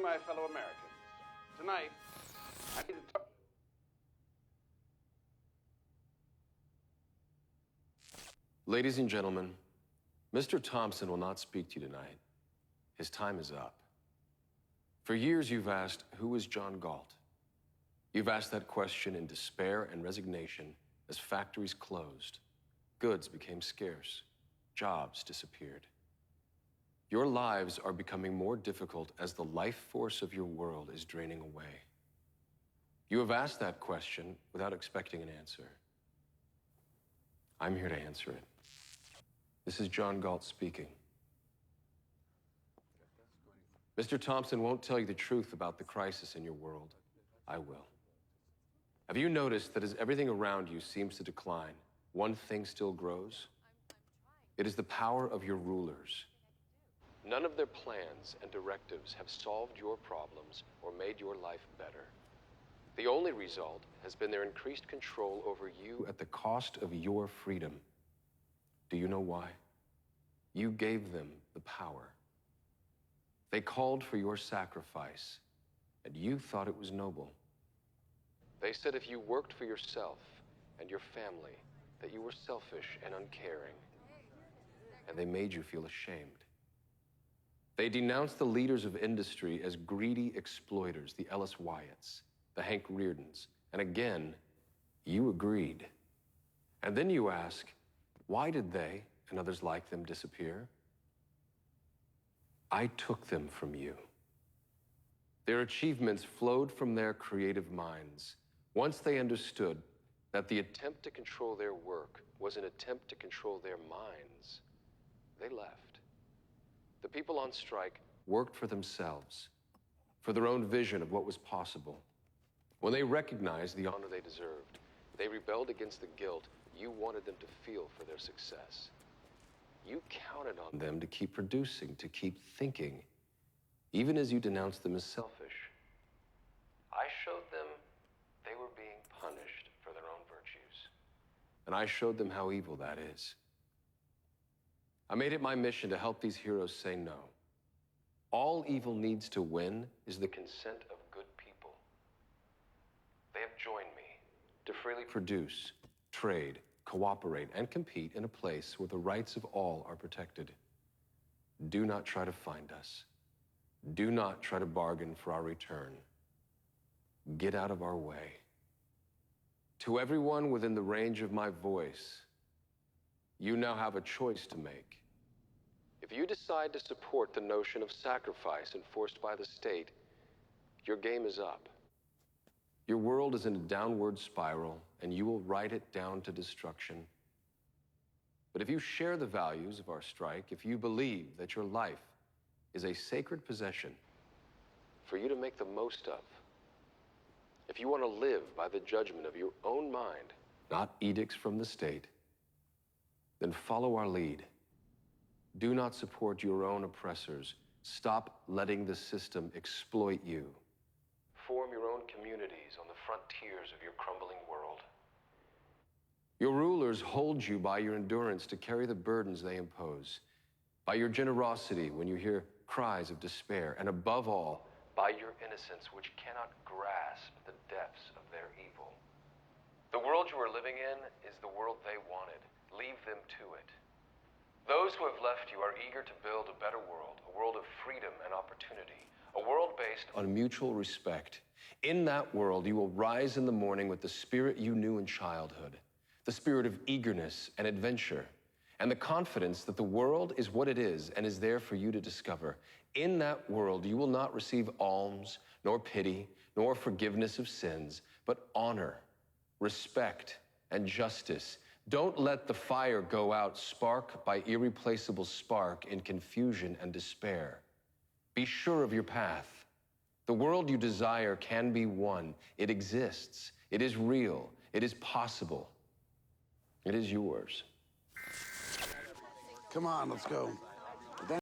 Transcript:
my fellow Americans, tonight, I need to talk. Ladies and gentlemen, Mr. Thompson will not speak to you tonight. His time is up. For years, you've asked, who is John Galt? You've asked that question in despair and resignation as factories closed, goods became scarce, jobs disappeared. Your lives are becoming more difficult as the life force of your world is draining away. You have asked that question without expecting an answer. I'm here to answer it. This is John Galt speaking. Mr. Thompson won't tell you the truth about the crisis in your world. I will. Have you noticed that as everything around you seems to decline, one thing still grows? It is the power of your rulers. None of their plans and directives have solved your problems or made your life better. The only result has been their increased control over you at the cost of your freedom. Do you know why? You gave them the power. They called for your sacrifice, and you thought it was noble. They said if you worked for yourself and your family, that you were selfish and uncaring, and they made you feel ashamed. They denounced the leaders of industry as greedy exploiters, the Ellis Wyatts, the Hank Reardons, and again, you agreed. And then you ask, why did they and others like them disappear? I took them from you. Their achievements flowed from their creative minds. Once they understood that the attempt to control their work was an attempt to control their minds, they left. The people on strike worked for themselves, for their own vision of what was possible. When they recognized the honor they deserved, they rebelled against the guilt you wanted them to feel for their success. You counted on them to keep producing, to keep thinking, even as you denounced them as selfish. I showed them they were being punished for their own virtues. And I showed them how evil that is. I made it my mission to help these heroes say no. All evil needs to win is the consent of good people. They have joined me to freely produce, trade, cooperate, and compete in a place where the rights of all are protected. Do not try to find us. Do not try to bargain for our return. Get out of our way. To everyone within the range of my voice, you now have a choice to make. If you decide to support the notion of sacrifice enforced by the state, your game is up. Your world is in a downward spiral, and you will ride it down to destruction. But if you share the values of our strike, if you believe that your life is a sacred possession for you to make the most of, if you want to live by the judgment of your own mind, not edicts from the state, then follow our lead. Do not support your own oppressors. Stop letting the system exploit you. Form your own communities on the frontiers of your crumbling world. Your rulers hold you by your endurance to carry the burdens they impose, by your generosity when you hear cries of despair, and above all, by your innocence which cannot grasp the depths of their evil. The world you are living in is the world they wanted. Leave them to it. Those who have left you are eager to build a better world, a world of freedom and opportunity, a world based on mutual respect. In that world, you will rise in the morning with the spirit you knew in childhood, the spirit of eagerness and adventure, and the confidence that the world is what it is and is there for you to discover. In that world, you will not receive alms, nor pity, nor forgiveness of sins, but honor, respect, and justice. Don't let the fire go out spark by irreplaceable spark in confusion and despair. Be sure of your path. The world you desire can be won. It exists. It is real. It is possible. It is yours. Come on, let's go.